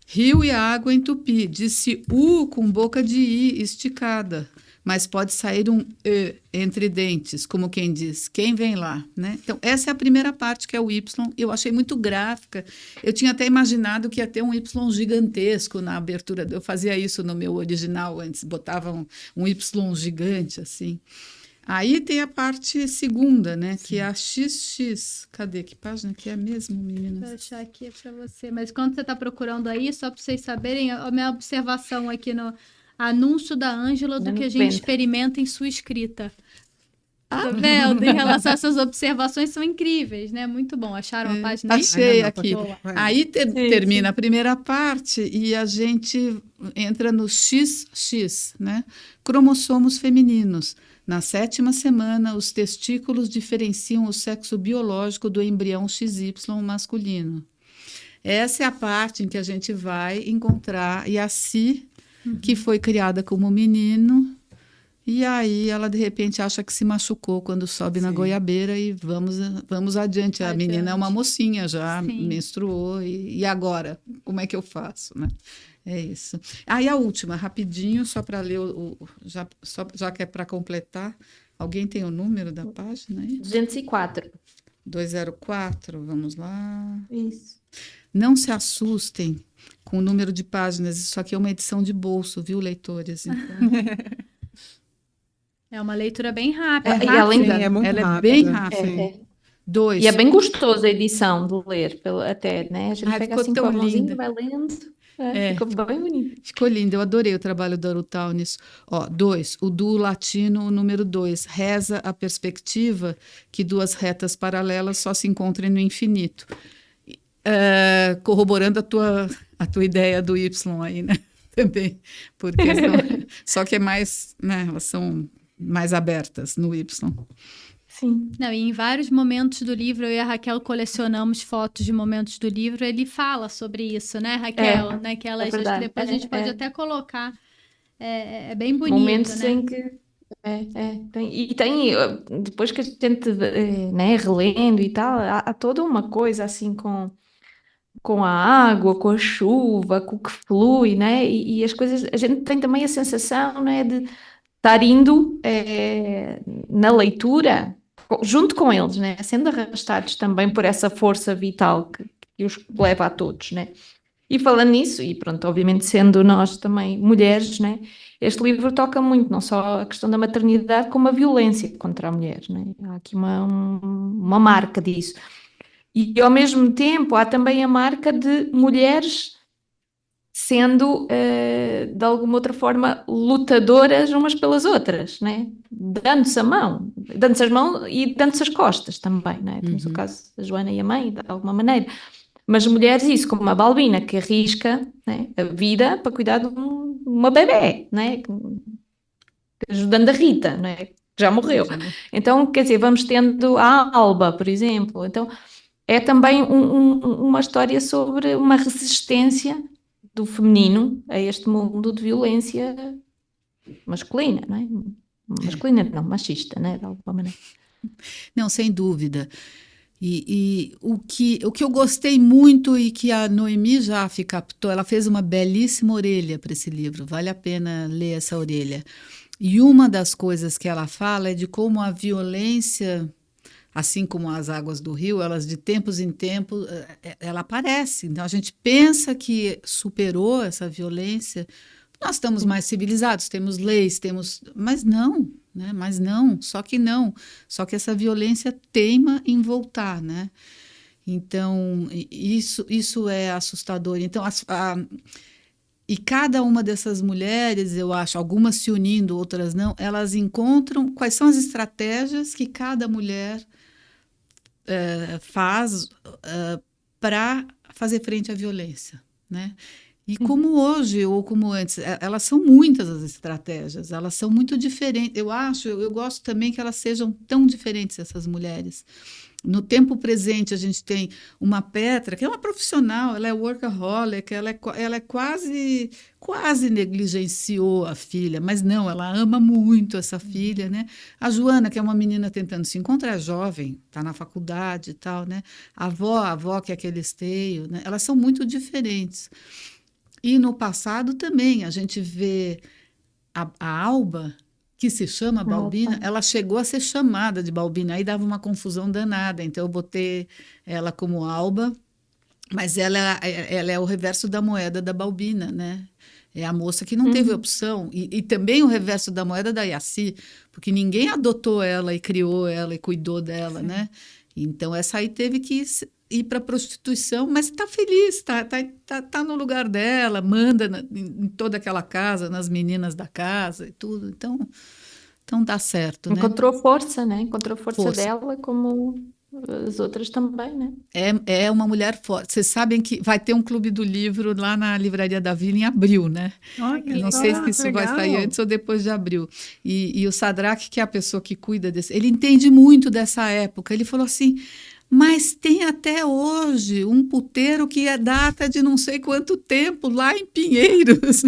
rio e água em tupi. Disse U com boca de I esticada. Mas pode sair um E entre dentes, como quem diz, quem vem lá, né? Então, essa é a primeira parte, que é o Y. Eu achei muito gráfica. Eu tinha até imaginado que ia ter um Y gigantesco na abertura. Eu fazia isso no meu original antes, botava um Y gigante, assim. Aí tem a parte segunda, né? Sim. Que é a XX. Cadê? Que página que é mesmo, meninas? Vou achar aqui para você. Mas quando você está procurando aí, só para vocês saberem, a minha observação aqui no anúncio da Ângela do que a gente experimenta em sua escrita. Tá vendo? Em relação a essas observações, são incríveis, né? Muito bom. Acharam a página aí? Achei aqui. Aí termina a primeira parte e a gente entra no XX, né? Cromossomos femininos. Na 7ª semana, os testículos diferenciam o sexo biológico do embrião XY masculino. Essa é a parte em que a gente vai encontrar Yaci, que foi criada como menino, e aí ela, de repente, acha que se machucou quando sobe na goiabeira e vamos adiante. A menina é uma mocinha já, menstruou, e agora? Como é que eu faço, né? É isso. E a última, rapidinho, só para ler, já que é para completar. Alguém tem o número da página aí? 204. 204, vamos lá. Isso. Não se assustem com o número de páginas, isso aqui é uma edição de bolso, viu, leitores? Então... É uma leitura bem rápida. Ela é muito rápida. É bem rápida. 2. E é bem gostoso a edição de ler, até, né? A gente pega assim com a mãozinha e vai lendo. Ficou bem bonito. Ficou lindo, eu adorei o trabalho do Arutau nisso. 2, o duo latino, o número 2, reza a perspectiva que duas retas paralelas só se encontrem no infinito. Corroborando a tua ideia do Y aí, né? Também, porque só que é mais, né? Elas são mais abertas no Y. Sim. Não, e em vários momentos do livro, eu e a Raquel colecionamos fotos de momentos do livro, ele fala sobre isso, né, Raquel? Naquelas, acho que depois a gente pode até colocar. É bem bonito, momentos né? em que... tem, depois que a gente né, relendo e tal, há toda uma coisa assim com a água, com a chuva, com o que flui, né? E as coisas, a gente tem também a sensação, né, de estar indo na leitura junto com eles, né? Sendo arrastados também por essa força vital que os leva a todos, né? E falando nisso, e pronto, obviamente sendo nós também mulheres, né? Este livro toca muito, não só a questão da maternidade, como a violência contra a mulher, né? Há aqui uma marca disso. E ao mesmo tempo há também a marca de mulheres sendo, de alguma outra forma, lutadoras umas pelas outras, né? Dando-se as mãos e dando-se as costas também, né? Temos o caso da Joana e a mãe, de alguma maneira. Mas mulheres, isso, como a Balbina, que arrisca, né, a vida para cuidar de uma bebé, né? Ajudando a Rita, né? Que já morreu. Então, quer dizer, vamos tendo a Alba, por exemplo. Então, é também uma história sobre uma resistência do feminino a este mundo de violência masculina, não é? Masculina, não, machista, né? De alguma maneira. Não, sem dúvida. E o que eu gostei muito e que a Noemi Jaffe captou, ela fez uma belíssima orelha para esse livro, vale a pena ler essa orelha. E uma das coisas que ela fala é de como a violência, assim como as águas do rio, elas de tempos em tempos, ela aparece. Então a gente pensa que superou essa violência, nós estamos mais civilizados, temos leis, mas não. Né? Mas não, só que essa violência teima em voltar, né? Então, isso é assustador. Então, E cada uma dessas mulheres, eu acho, algumas se unindo, outras não, elas encontram quais são as estratégias que cada mulher faz para fazer frente à violência, né? E como hoje ou como antes, elas são muitas as estratégias, elas são muito diferentes. Eu gosto também que elas sejam tão diferentes, essas mulheres. No tempo presente, a gente tem uma Petra, que é uma profissional, ela é workaholic, ela é quase negligenciou a filha, mas não, ela ama muito essa filha, né? A Joana, que é uma menina tentando se encontrar, é jovem, está na faculdade e tal, né? A avó que é aquele esteio, né? Elas são muito diferentes. E no passado também, a gente vê a Alba, que se chama Balbina, ela chegou a ser chamada de Balbina, aí dava uma confusão danada, então eu botei ela como Alba, mas ela é o reverso da moeda da Balbina, né? É a moça que não teve opção, e também o reverso da moeda da Yaci, porque ninguém adotou ela e criou ela e cuidou dela, né? Então essa aí teve que ir para a prostituição, mas está feliz, tá no lugar dela, manda em toda aquela casa, nas meninas da casa e tudo. Então dá certo, né? Encontrou força, né? Encontrou força dela, como as outras também, né? É uma mulher forte. Vocês sabem que vai ter um clube do livro lá na Livraria da Vila em abril, né? Não sei se isso vai sair antes ou depois de abril. E o Sadraque, que é a pessoa que cuida desse, ele entende muito dessa época. Ele falou assim: mas tem até hoje um puteiro que é data de não sei quanto tempo lá em Pinheiros.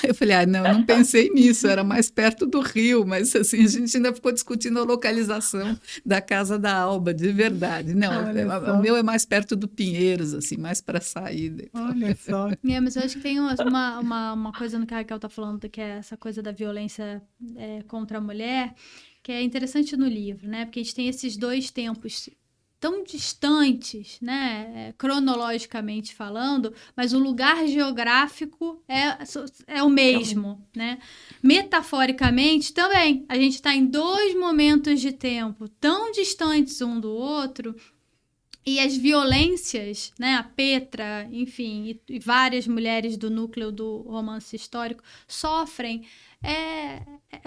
Eu falei, não pensei nisso, era mais perto do Rio, mas assim, a gente ainda ficou discutindo a localização da casa da Alba, de verdade. Não, o meu é mais perto do Pinheiros, assim, mais para a saída. Olha só. Mas eu acho que tem uma coisa no que a Raquel está falando, que é essa coisa da violência contra a mulher, que é interessante no livro, né? Porque a gente tem esses dois tempos tão distantes, né, cronologicamente falando, mas o lugar geográfico é o mesmo, né? Metaforicamente também, a gente está em dois momentos de tempo tão distantes um do outro, e as violências, né, a Petra, enfim, e várias mulheres do núcleo do romance histórico sofrem,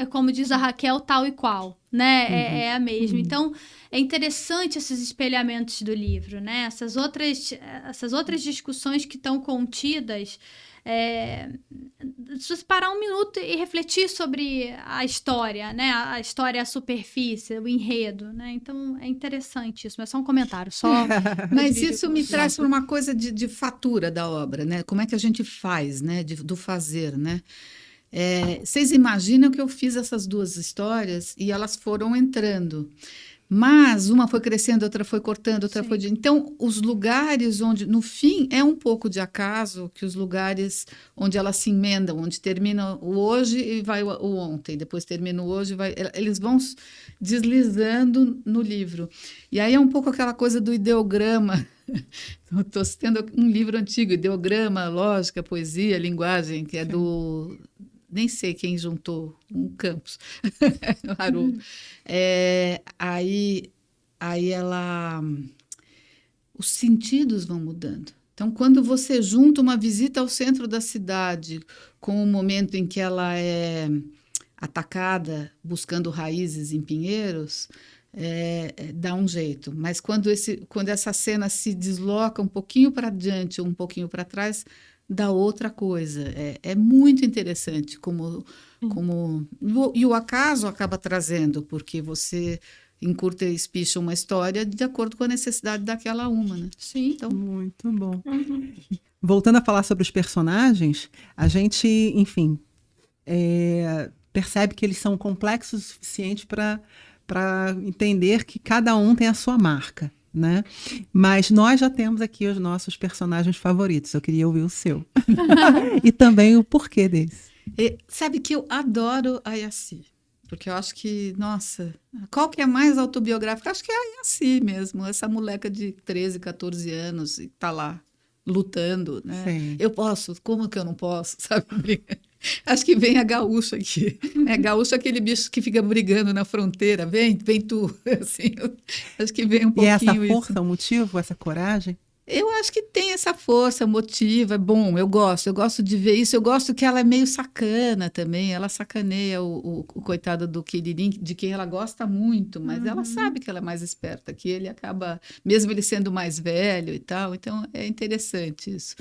como diz a Raquel, tal e qual, né? É a mesma. Então, é interessante esses espelhamentos do livro, né? Essas outras discussões que estão contidas. Se você parar um minuto e refletir sobre a história, né? A história, a superfície, o enredo, né? Então, é interessante isso, mas só um comentário, só. Mas isso me traz para uma coisa de fatura da obra, né? Como é que a gente faz, né? Do fazer, né? Vocês imaginam que eu fiz essas duas histórias e elas foram entrando. Mas uma foi crescendo, outra foi cortando, outra foi... Então, os lugares onde... No fim, é um pouco de acaso que os lugares onde elas se emendam, onde termina o hoje e vai o ontem, depois termina o hoje, eles vão deslizando no livro. E aí é um pouco aquela coisa do ideograma. Estou citando um livro antigo, Ideograma, Lógica, Poesia, Linguagem, que é do... Nem sei quem juntou, um Campos, Haroldo. Aí ela... Os sentidos vão mudando. Então, quando você junta uma visita ao centro da cidade com o momento em que ela é atacada, buscando raízes em Pinheiros, dá um jeito. Mas quando essa cena se desloca um pouquinho para diante, um pouquinho para trás, dá outra coisa. É muito interessante e o acaso acaba trazendo, porque você encurta e espicha uma história de acordo com a necessidade daquela uma, né? Sim. Então, muito bom. Voltando a falar sobre os personagens, a gente, enfim, percebe que eles são complexos o suficiente para entender que cada um tem a sua marca, né? Mas nós já temos aqui os nossos personagens favoritos. Eu queria ouvir o seu. E também o porquê deles. Sabe que eu adoro a Yaci, porque eu acho que, nossa, qual que é mais autobiográfica? Acho que é a Yaci mesmo, essa moleca de 13, 14 anos e tá lá lutando, né? Sim. Eu posso, como que eu não posso, sabe? Acho que vem a gaúcha aqui. Gaúcha é aquele bicho que fica brigando na fronteira. Vem tu. Assim, acho que vem um pouquinho isso. E essa força, o motivo, essa coragem? Eu acho que tem essa força, motiva, é bom, eu gosto de ver isso, eu gosto que ela é meio sacana também, ela sacaneia o coitado do Quiririm, de quem ela gosta muito, mas ela sabe que ela é mais esperta que ele, acaba, mesmo ele sendo mais velho e tal, então é interessante isso.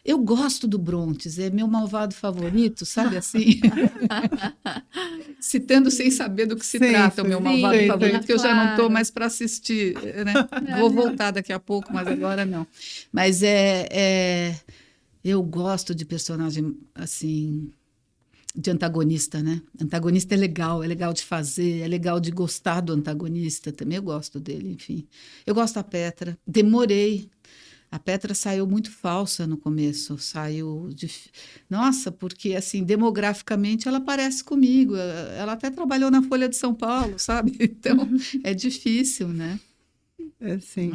Eu gosto do Brontes, é meu malvado favorito, sabe assim? Citando sem saber do que se Sim, trata o meu sim, malvado sim, favorito, sim. que eu já não estou Claro. mais para assistir, né? Vou voltar daqui a pouco, mas agora não. Mas eu gosto de personagem assim, de antagonista, né? Antagonista é legal de fazer, é legal de gostar do antagonista também. Eu gosto dele, enfim. Eu gosto da Petra. Demorei. A Petra saiu muito falsa no começo, saiu de... Nossa, porque assim, demograficamente ela parece comigo. Ela até trabalhou na Folha de São Paulo, sabe? Então, é difícil, né? Assim.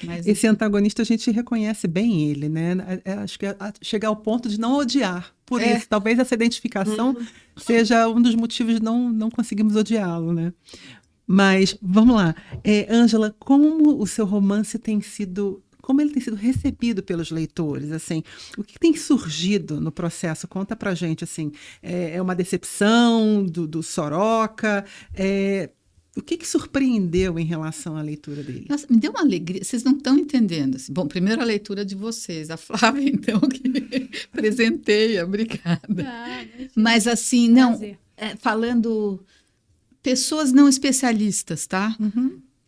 Mas Esse antagonista a gente reconhece bem ele, né? Acho que chegar ao ponto de não odiar por isso. Talvez essa identificação seja um dos motivos de não conseguirmos odiá-lo, né? Mas vamos lá, Ângela, como o seu romance tem sido, como ele tem sido recebido pelos leitores, assim, o que tem surgido no processo? Conta pra gente, assim, é uma decepção do Soroca? O que surpreendeu em relação à leitura dele? nossa, me deu uma alegria, vocês não estão entendendo. Assim. Bom, primeiro a leitura de vocês, a Flávia, então, que presenteia, obrigada. Mas assim, não, Prazer. falando pessoas não especialistas, tá?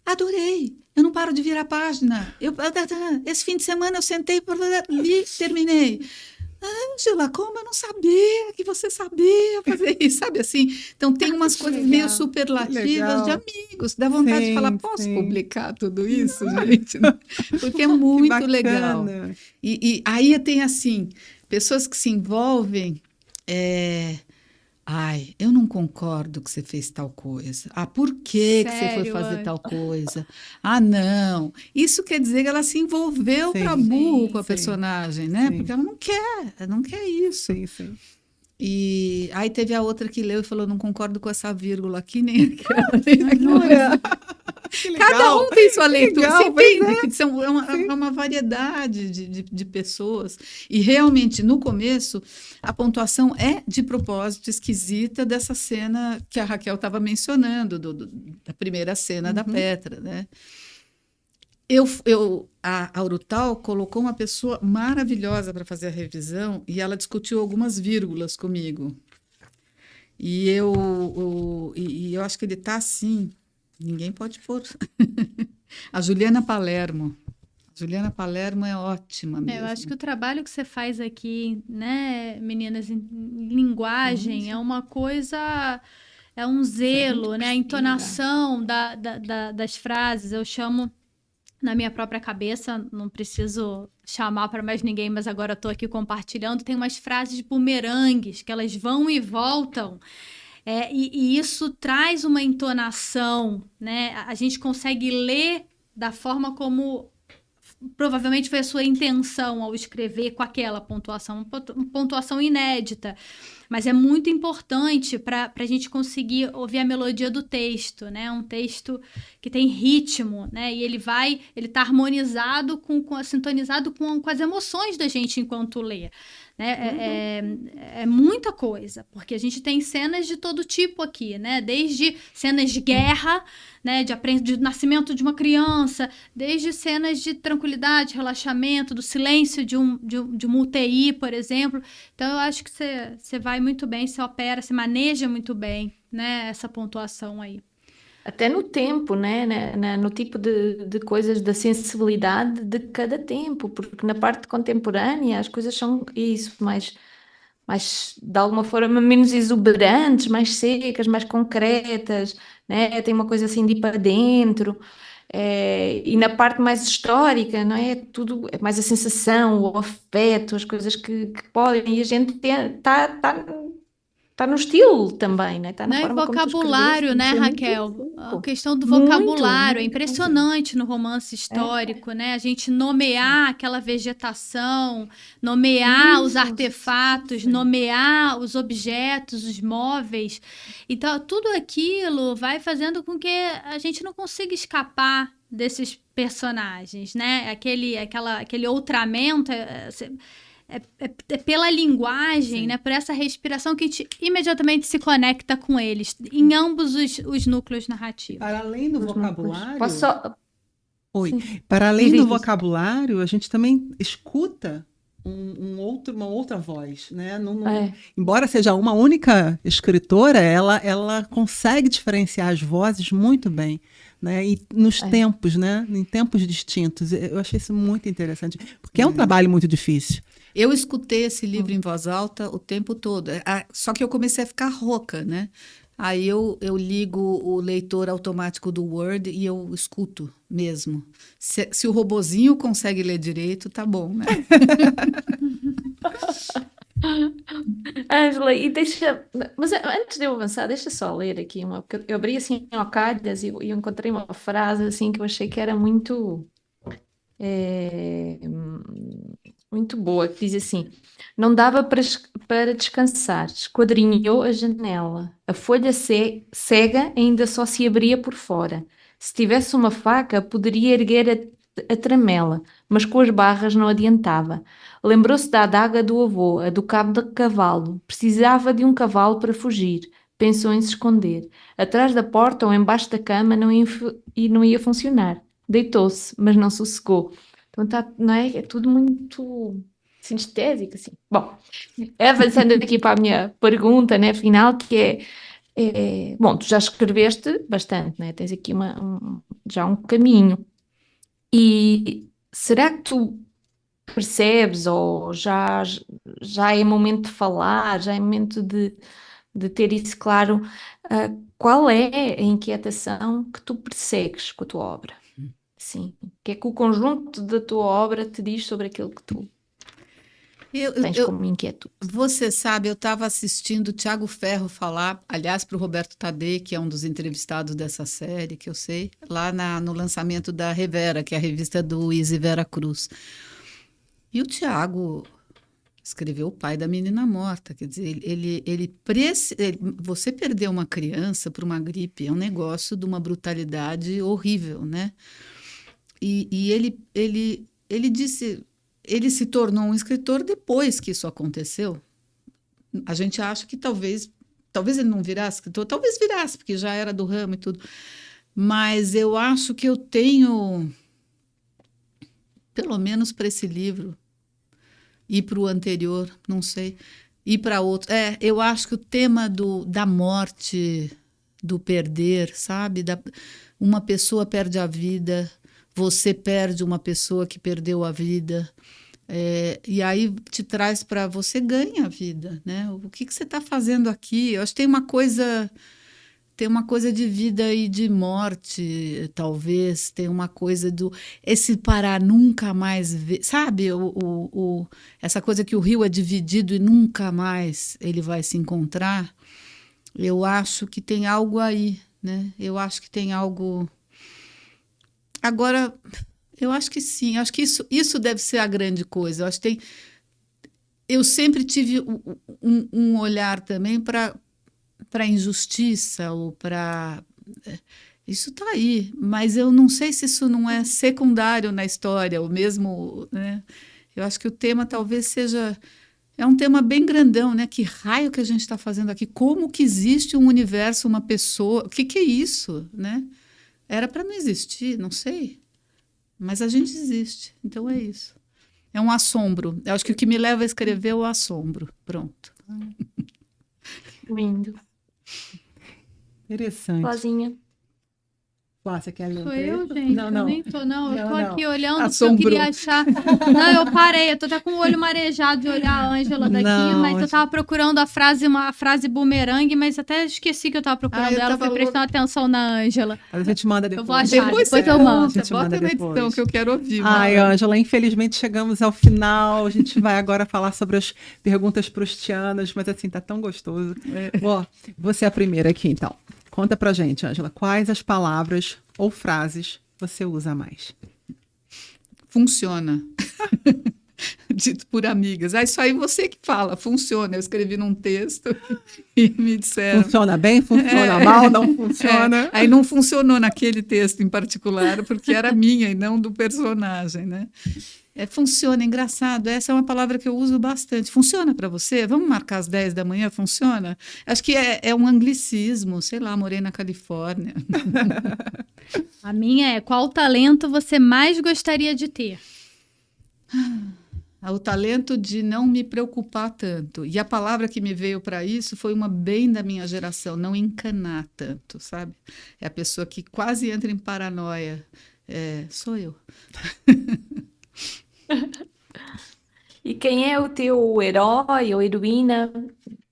Adorei. Eu não paro de virar a página. Esse fim de semana eu sentei, li, terminei. Ângela, como eu não sabia que você sabia fazer isso, sabe assim? Então tem umas coisas legal. meio superlativas de amigos, dá vontade de falar, posso publicar tudo isso, gente? Porque é muito legal. E aí tem assim, pessoas que se envolvem, ai, eu não concordo que você fez tal coisa. Ah, por que você foi Sério, fazer Ângela? tal coisa? Ah, não. Isso quer dizer que ela se envolveu Sim. para burro Sim, com a sim. personagem, né? Sim. Porque ela não quer isso. Sim, sim. E aí teve a outra que leu e falou, não concordo com essa vírgula aqui, nem aquela, nem aquela. Jura? Que legal. Cada um tem sua leitura, Legal, você pois entende que são uma variedade de pessoas. E realmente, no começo, a pontuação é de propósito esquisita dessa cena que a Raquel estava mencionando, da primeira cena da Petra, né? A Urutau colocou uma pessoa maravilhosa para fazer a revisão e ela discutiu algumas vírgulas comigo. E eu acho que ele está assim, ninguém pode pôr. A Juliana Palermo. Juliana Palermo é ótima mesmo. Eu acho que o trabalho que você faz aqui, né, meninas, em linguagem, é uma coisa, é um zelo, né? A entonação das frases. Eu chamo na minha própria cabeça, não preciso chamar para mais ninguém, mas agora estou aqui compartilhando. Tem umas frases bumerangues que elas vão e voltam. E isso traz uma entonação, né? A gente consegue ler da forma como provavelmente foi a sua intenção ao escrever com aquela pontuação, uma pontuação inédita. Mas é muito importante para a gente conseguir ouvir a melodia do texto, né? Um texto que tem ritmo, né? E ele está harmonizado, sintonizado com as emoções da gente enquanto lê. Né? É muita coisa, porque a gente tem cenas de todo tipo aqui, né? Desde cenas de guerra, né? De nascimento de uma criança, desde cenas de tranquilidade, relaxamento, do silêncio de uma UTI, por exemplo. Então, eu acho que você vai muito bem, você opera, você maneja muito bem, né? Essa pontuação aí. Até no tempo, né? No tipo de coisas, da sensibilidade de cada tempo, porque na parte contemporânea as coisas são isso, mais de alguma forma menos exuberantes, mais secas, mais concretas, né? Tem uma coisa assim de ir para dentro. E na parte mais histórica, não é? Tudo é mais a sensação, o afeto, as coisas que podem, e a gente está no estilo também, né? Está na Né? forma como tu Vocabulário, escreveste, né, isso é muito Raquel? rico. A questão do Muito, vocabulário é muito, impressionante no romance histórico, né? A gente nomear aquela vegetação, nomear os artefatos, nomear os objetos, os móveis. Então, tudo aquilo vai fazendo com que a gente não consiga escapar, desses personagens, né? Aquele outramento é pela linguagem, Sim. né? Por essa respiração que a gente imediatamente se conecta com eles, em ambos os núcleos narrativos. Para além do vocabulário... Posso só... Oi. Sim. Para além Diz, do diz. vocabulário, a gente também escuta uma outra voz, né? Embora seja uma única escritora, ela consegue diferenciar as vozes muito bem, né? E nos tempos, né? Em tempos distintos. Eu achei isso muito interessante, porque é um trabalho muito difícil. Eu escutei esse livro em voz alta o tempo todo, só que eu comecei a ficar rouca, né? Aí eu ligo o leitor automático do Word e eu escuto mesmo. Se o robozinho consegue ler direito, tá bom, né? Ângela, e deixa... Mas antes de eu avançar, deixa só ler aqui uma... Porque eu abri assim ao calhas e eu encontrei uma frase assim que eu achei que era muito... muito boa, que diz assim: não dava para descansar, esquadrinhou a janela. A folha cega ainda só se abria por fora. Se tivesse uma faca, poderia erguer a tramela, mas com as barras não adiantava. Lembrou-se da adaga do avô, a do cabo de cavalo. Precisava de um cavalo para fugir. Pensou em se esconder. Atrás da porta ou embaixo da cama não ia funcionar. Deitou-se, mas não sossegou. Então não é? É tudo muito sinestésico, assim. Bom, avançando aqui para a minha pergunta, né, final, que bom, tu já escreveste bastante, né? Tens aqui já um caminho. E será que tu percebes, ou já é momento de falar, já é momento de ter isso claro, qual é a inquietação que tu persegues com a tua obra? Sim. O que é que o conjunto da tua obra te diz sobre aquilo que tu tens como inquietude? Você sabe, eu estava assistindo o Tiago Ferro falar, aliás, para o Roberto Tadei, que é um dos entrevistados dessa série, que eu sei, lá no lançamento da Revera, que é a revista do Izzy Vera Cruz. E o Tiago escreveu O Pai da Menina Morta, quer dizer, você perder uma criança por uma gripe é um negócio de uma brutalidade horrível, né? E ele disse, ele se tornou um escritor depois que isso aconteceu. A gente acha que talvez ele não virasse escritor, talvez virasse, porque já era do ramo e tudo. Mas eu acho que eu tenho, pelo menos para esse livro, e para o anterior, não sei, e para outro. Eu acho que o tema da morte, do perder, sabe? Uma pessoa perde a vida, você perde uma pessoa que perdeu a vida, e aí te traz para você ganha a vida, né? O que você está fazendo aqui? Eu acho que tem uma coisa de vida e de morte, talvez, tem uma coisa esse parar nunca mais ver, sabe? Essa coisa que o rio é dividido e nunca mais ele vai se encontrar. Eu acho que tem algo aí, né? Eu acho que tem algo... Agora, eu acho que sim, acho que isso deve ser a grande coisa. Eu sempre tive um olhar também para a injustiça, ou para... Isso está aí, mas eu não sei se isso não é secundário na história, ou mesmo... né? Eu acho que o tema talvez seja... É um tema bem grandão, né? Que raio que a gente está fazendo aqui? Como que existe um universo, uma pessoa? O que é isso, né? Era para não existir, não sei. Mas a gente existe, então é isso. É um assombro. Eu acho que o que me leva a escrever é o assombro. Pronto. Lindo. Interessante. Sozinha. Você quer ler um Sou trecho? eu, gente? Não. Eu nem tô, não. Eu tô aqui olhando, porque eu Assombrou. queria achar... Não, eu parei. Eu tô até com o olho marejado de olhar a Ângela daqui, Não, mas eu tava procurando uma frase bumerangue, mas até esqueci que eu tava procurando eu ela, tava fui prestando atenção na Ângela. A gente manda depois. Eu vou achar, Depois depois você eu mando. A gente bota manda na edição depois. que eu quero ouvir. Ai, Ângela, infelizmente chegamos ao final. A gente vai agora falar sobre as perguntas proustianas, mas assim, tá tão gostoso. Ó, você é a primeira aqui, então. Conta pra gente, Ângela, quais as palavras ou frases você usa mais? Funciona. dito por amigas. Isso aí você que fala, funciona. Eu escrevi num texto e me disseram... Funciona bem, funciona mal, não funciona. Aí não funcionou naquele texto em particular, porque era minha e não do personagem, né? Funciona, é engraçado. Essa é uma palavra que eu uso bastante. Funciona para você? Vamos marcar às 10 da manhã? Funciona? Acho que é um anglicismo. Sei lá, morei na Califórnia. A minha é: qual talento você mais gostaria de ter? O talento de não me preocupar tanto. E a palavra que me veio para isso foi uma bem da minha geração, não encanar tanto, sabe? É a pessoa que quase entra em paranoia. Sou eu. E quem é o teu herói ou heroína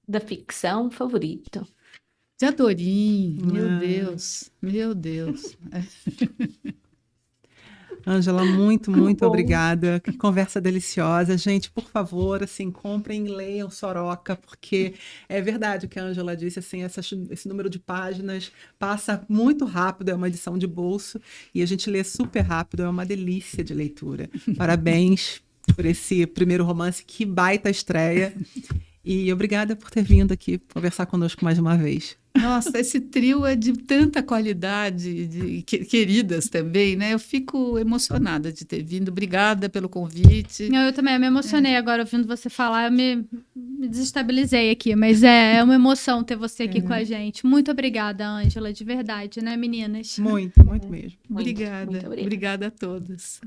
da ficção favorito? De Adorim, meu Deus, meu Deus. Ângela, muito, muito obrigada. Que conversa deliciosa. Gente, por favor, assim, comprem e leiam Soroca, porque é verdade o que a Ângela disse, assim, esse número de páginas passa muito rápido, é uma edição de bolso, e a gente lê super rápido, é uma delícia de leitura. Parabéns por esse primeiro romance, que baita estreia. E obrigada por ter vindo aqui conversar conosco mais uma vez. Nossa, esse trio é de tanta qualidade, queridas também, né? Eu fico emocionada de ter vindo. Obrigada pelo convite. Eu também me emocionei agora ouvindo você falar. Eu me desestabilizei aqui, mas é uma emoção ter você aqui com a gente. Muito obrigada, Ângela, de verdade, né, meninas? Muito, muito mesmo. Obrigada. Muito obrigada. Obrigada a todas.